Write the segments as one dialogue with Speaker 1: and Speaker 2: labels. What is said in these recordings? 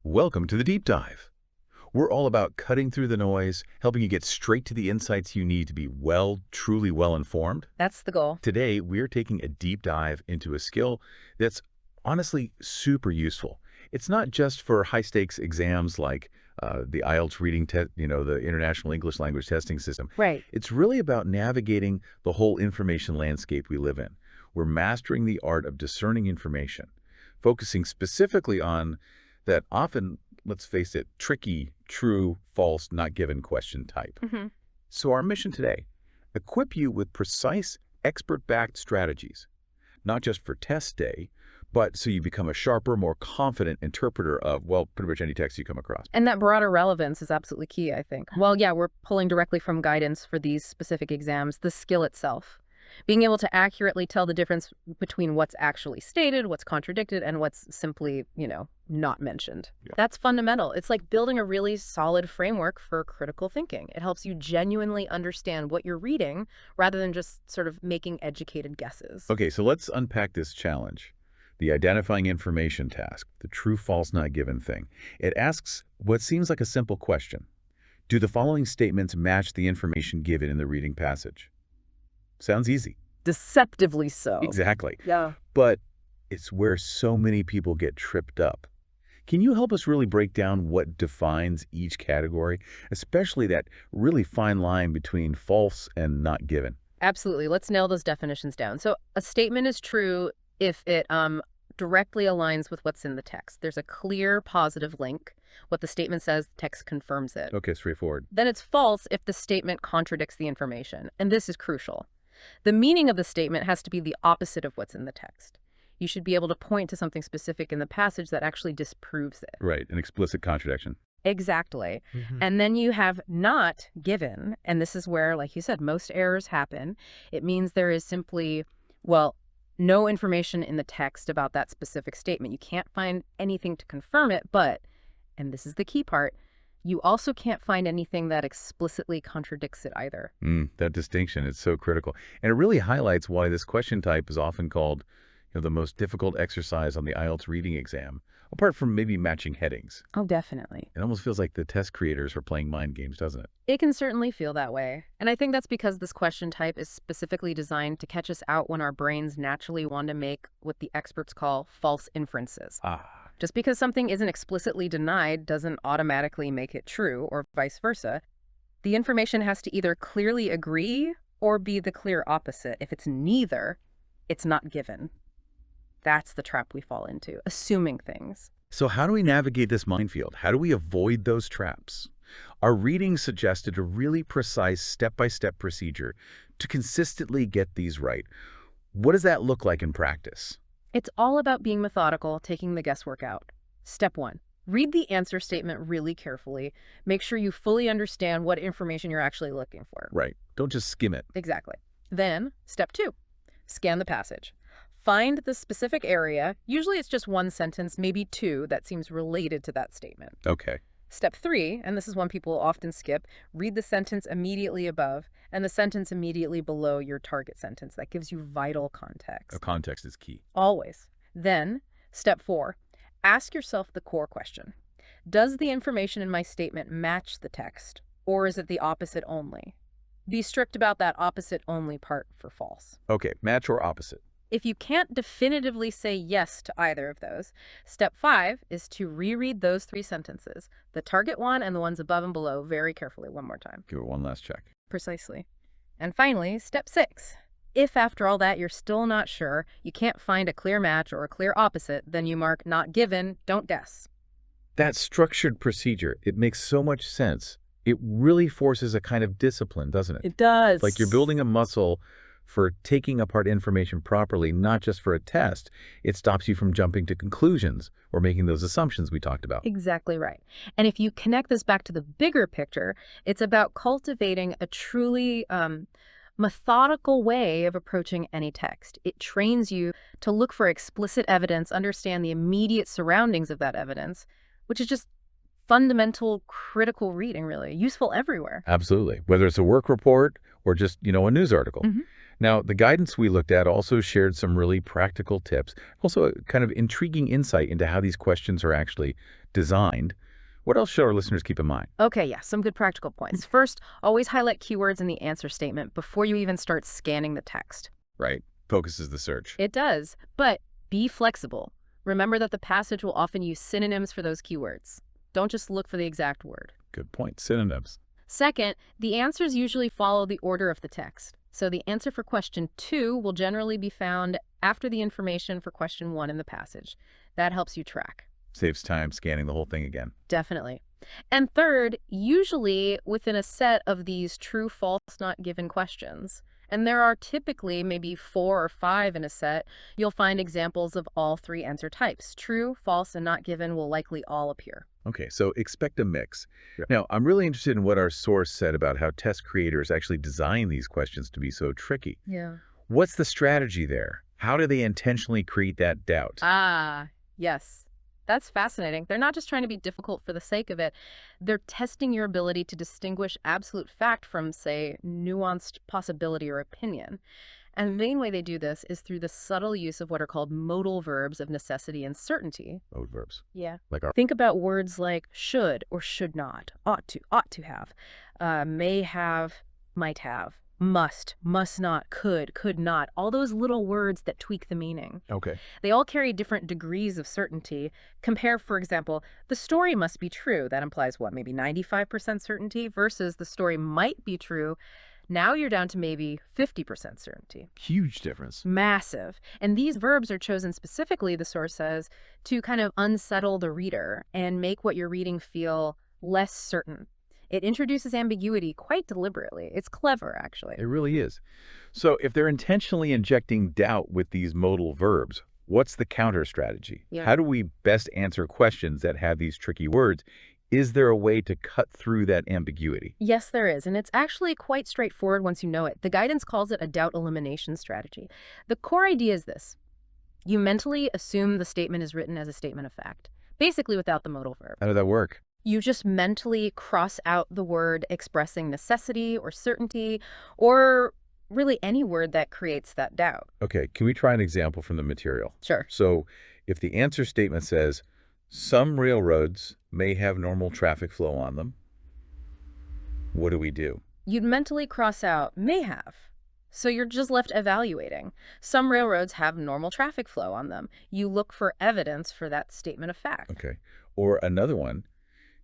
Speaker 1: Welcome to the Deep Dive. We're all about cutting through the noise, helping you get straight to the insights you need to be truly well-informed.
Speaker 2: That's the goal.
Speaker 1: Today, we're taking a deep dive into a skill that's honestly super useful. It's not just for high-stakes exams like the IELTS Reading test, the International English Language Testing System.
Speaker 2: Right.
Speaker 1: It's really about navigating the whole information landscape we live in. We're mastering the art of discerning information, focusing specifically on that often, let's face it, tricky, true, false, not given question type. So our mission today, equip you with precise, expert-backed strategies, not just for test day, but so you become a sharper, more confident interpreter of, well, pretty much any text you come across.
Speaker 2: And that broader relevance is absolutely key, I think. Well, yeah, we're pulling directly from guidance for these specific exams, the skill itself. Being able to accurately tell the difference between what's actually stated, what's contradicted, and what's simply, not mentioned.
Speaker 1: Yeah.
Speaker 2: That's fundamental. It's like building a really solid framework for critical thinking. It helps you genuinely understand what you're reading rather than just sort of making educated guesses.
Speaker 1: Okay, so let's unpack this challenge. The identifying information task, the true, false, not given thing. It asks what seems like a simple question. Do the following statements match the information given in the reading passage? Sounds easy.
Speaker 2: Deceptively so.
Speaker 1: Exactly.
Speaker 2: Yeah.
Speaker 1: But it's where so many people get tripped up. Can you help us really break down what defines each category, especially that really fine line between false and not given?
Speaker 2: Absolutely. Let's nail those definitions down. So a statement is true if it directly aligns with what's in the text. There's a clear positive link. What the statement says, the text confirms it.
Speaker 1: Okay, straightforward.
Speaker 2: Then it's false if the statement contradicts the information. And this is crucial. The meaning of the statement has to be the opposite of what's in the text. You should be able to point to something specific in the passage that actually disproves it.
Speaker 1: Right, an explicit contradiction.
Speaker 2: Exactly. And then you have not given, and this is where, like you said, most errors happen. It means there is simply, no information in the text about that specific statement. You can't find anything to confirm it, but, and this is the key part, you also can't find anything that explicitly contradicts it either.
Speaker 1: That distinction is so critical. And it really highlights why this question type is often called the most difficult exercise on the IELTS reading exam, apart from maybe matching headings.
Speaker 2: Oh, definitely.
Speaker 1: It almost feels like the test creators are playing mind games, doesn't it?
Speaker 2: It can certainly feel that way. And I think that's because this question type is specifically designed to catch us out when our brains naturally want to make what the experts call false inferences. Just because something isn't explicitly denied doesn't automatically make it true, or vice versa. The information has to either clearly agree or be the clear opposite. If it's neither, it's not given. That's the trap we fall into, assuming things.
Speaker 1: So how do we navigate this minefield? How do we avoid those traps? Our reading suggested a really precise step-by-step procedure to consistently get these right. What does that look like in practice?
Speaker 2: It's all about being methodical, taking the guesswork out. Step 1. Read the answer statement really carefully. Make sure you fully understand what information you're actually looking for.
Speaker 1: Right. Don't just skim it.
Speaker 2: Exactly. Then, step 2. Scan the passage. Find the specific area. Usually it's just one sentence, maybe two, that seems related to that statement.
Speaker 1: Okay.
Speaker 2: Step 3, and this is one people often skip, read the sentence immediately above and the sentence immediately below your target sentence. That gives you vital context.
Speaker 1: Context is key.
Speaker 2: Always. Then, step 4, ask yourself the core question. Does the information in my statement match the text, or is it the opposite only? Be strict about that opposite only part for false.
Speaker 1: Okay, match or opposite.
Speaker 2: If you can't definitively say yes to either of those, step 5 is to reread those 3 sentences, the target one and the ones above and below, very carefully one more time.
Speaker 1: Give it one last check.
Speaker 2: Precisely. And finally, step 6. If after all that you're still not sure, you can't find a clear match or a clear opposite, then you mark not given, don't guess.
Speaker 1: That structured procedure, it makes so much sense. It really forces a kind of discipline, doesn't it?
Speaker 2: It does.
Speaker 1: Like you're building a muscle for taking apart information properly, not just for a test. It stops you from jumping to conclusions or making those assumptions we talked about.
Speaker 2: Exactly right. And if you connect this back to the bigger picture, it's about cultivating a truly methodical way of approaching any text. It trains you to look for explicit evidence, understand the immediate surroundings of that evidence, which is just fundamental, critical reading, really. Useful everywhere.
Speaker 1: Absolutely. Whether it's a work report or just, a news article. Now, the guidance we looked at also shared some really practical tips, also a kind of intriguing insight into how these questions are actually designed. What else should our listeners keep in mind?
Speaker 2: Okay, yeah, some good practical points. First, always highlight keywords in the answer statement before you even start scanning the text.
Speaker 1: Right. Focuses the search.
Speaker 2: It does, but be flexible. Remember that the passage will often use synonyms for those keywords. Don't just look for the exact word.
Speaker 1: Good point. Synonyms.
Speaker 2: Second, the answers usually follow the order of the text. So the answer for question 2 will generally be found after the information for question 1 in the passage. That helps you track.
Speaker 1: Saves time scanning the whole thing again.
Speaker 2: Definitely. And third, usually within a set of these true, false, not given questions, and there are typically maybe 4 or 5 in a set, you'll find examples of all 3 answer types. True, false, and not given will likely all appear.
Speaker 1: Okay, so expect a mix. Now, I'm really interested in what our source said about how test creators actually design these questions to be so tricky.
Speaker 2: Yeah.
Speaker 1: What's the strategy there? How do they intentionally create that doubt?
Speaker 2: Yes. That's fascinating. They're not just trying to be difficult for the sake of it. They're testing your ability to distinguish absolute fact from, say, nuanced possibility or opinion. And the main way they do this is through the subtle use of what are called modal verbs of necessity and certainty.
Speaker 1: Mode verbs.
Speaker 2: Yeah.
Speaker 1: Like our
Speaker 2: Think about words like should or should not, ought to have, may have, might have, must not, could not, all those little words that tweak the meaning.
Speaker 1: Okay.
Speaker 2: They all carry different degrees of certainty. Compare, for example, the story must be true. That implies what, maybe 95% certainty versus the story might be true. Now you're down to maybe 50% certainty.
Speaker 1: Huge difference.
Speaker 2: Massive. And these verbs are chosen specifically, the source says, to kind of unsettle the reader and make what you're reading feel less certain. It introduces ambiguity quite deliberately. It's clever, actually.
Speaker 1: It really is. So if they're intentionally injecting doubt with these modal verbs, what's the counter strategy?
Speaker 2: Yeah.
Speaker 1: How do we best answer questions that have these tricky words? Is there a way to cut through that ambiguity?
Speaker 2: Yes, there is, and it's actually quite straightforward once you know it. The guidance calls it a doubt elimination strategy. The core idea is this. You mentally assume the statement is written as a statement of fact, basically without the modal verb.
Speaker 1: How does that work?
Speaker 2: You just mentally cross out the word expressing necessity or certainty, or really any word that creates that doubt.
Speaker 1: Okay, can we try an example from the material?
Speaker 2: Sure.
Speaker 1: So if the answer statement says, some railroads may have normal traffic flow on them, what do we do?
Speaker 2: You'd mentally cross out may have. So you're just left evaluating. Some railroads have normal traffic flow on them. You look for evidence for that statement of fact.
Speaker 1: Okay. Or another one,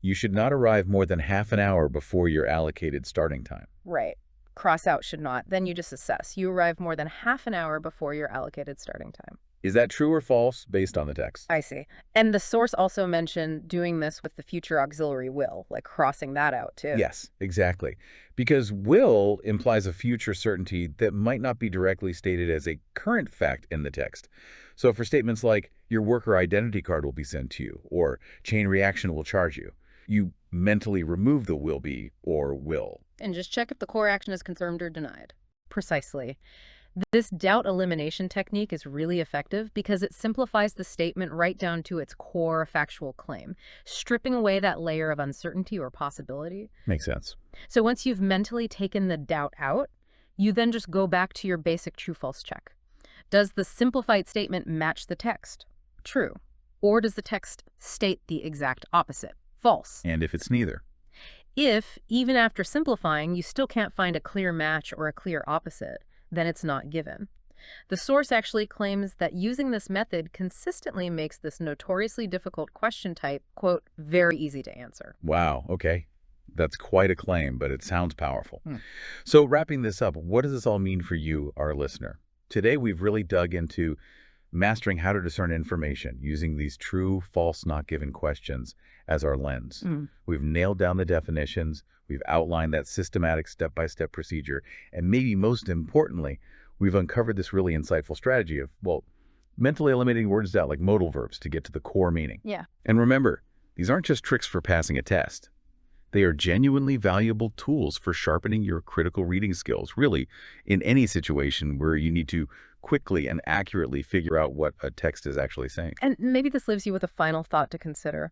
Speaker 1: you should not arrive more than half an hour before your allocated starting time.
Speaker 2: Right. Cross out should not. Then you just assess. You arrive more than half an hour before your allocated starting time.
Speaker 1: Is that true or false based on the text?
Speaker 2: I see. And the source also mentioned doing this with the future auxiliary will, like crossing that out too.
Speaker 1: Yes, exactly. Because will implies a future certainty that might not be directly stated as a current fact in the text. So for statements like, your worker identity card will be sent to you, or chain reaction will charge you, you mentally remove the will be or will.
Speaker 2: And just check if the core action is confirmed or denied. Precisely. This doubt elimination technique is really effective because it simplifies the statement right down to its core factual claim, stripping away that layer of uncertainty or possibility.
Speaker 1: Makes sense.
Speaker 2: So once you've mentally taken the doubt out, you then just go back to your basic true-false check. Does the simplified statement match the text? True. Or does the text state the exact opposite? False.
Speaker 1: And if it's neither?
Speaker 2: If, even after simplifying, you still can't find a clear match or a clear opposite, then it's not given. The source actually claims that using this method consistently makes this notoriously difficult question type, quote, very easy to answer.
Speaker 1: Wow, okay. That's quite a claim, but it sounds powerful. So wrapping this up, what does this all mean for you, our listener? Today, we've really dug into mastering how to discern information using these true, false, not given questions as our lens. We've nailed down the definitions, we've outlined that systematic step-by-step procedure, and maybe most importantly, we've uncovered this really insightful strategy of, well, mentally eliminating words out like modal verbs to get to the core meaning.
Speaker 2: Yeah.
Speaker 1: And remember, these aren't just tricks for passing a test. They are genuinely valuable tools for sharpening your critical reading skills, really, in any situation where you need to quickly and accurately figure out what a text is actually saying.
Speaker 2: And maybe this leaves you with a final thought to consider.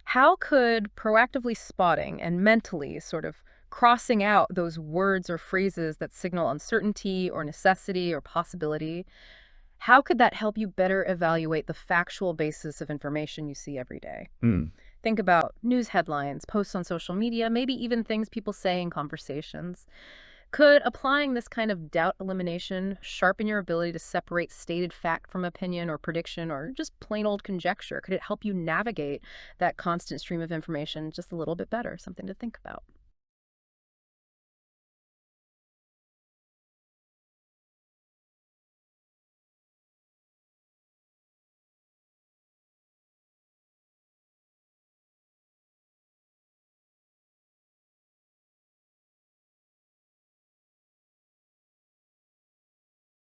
Speaker 2: How could proactively spotting and mentally sort of crossing out those words or phrases that signal uncertainty or necessity or possibility. How could that help you better evaluate the factual basis of information you see every day?
Speaker 1: Hmm.
Speaker 2: Think about news headlines, posts on social media, maybe even things people say in conversations. Could applying this kind of doubt elimination sharpen your ability to separate stated fact from opinion or prediction or just plain old conjecture? Could it help you navigate that constant stream of information just a little bit better? Something to think about.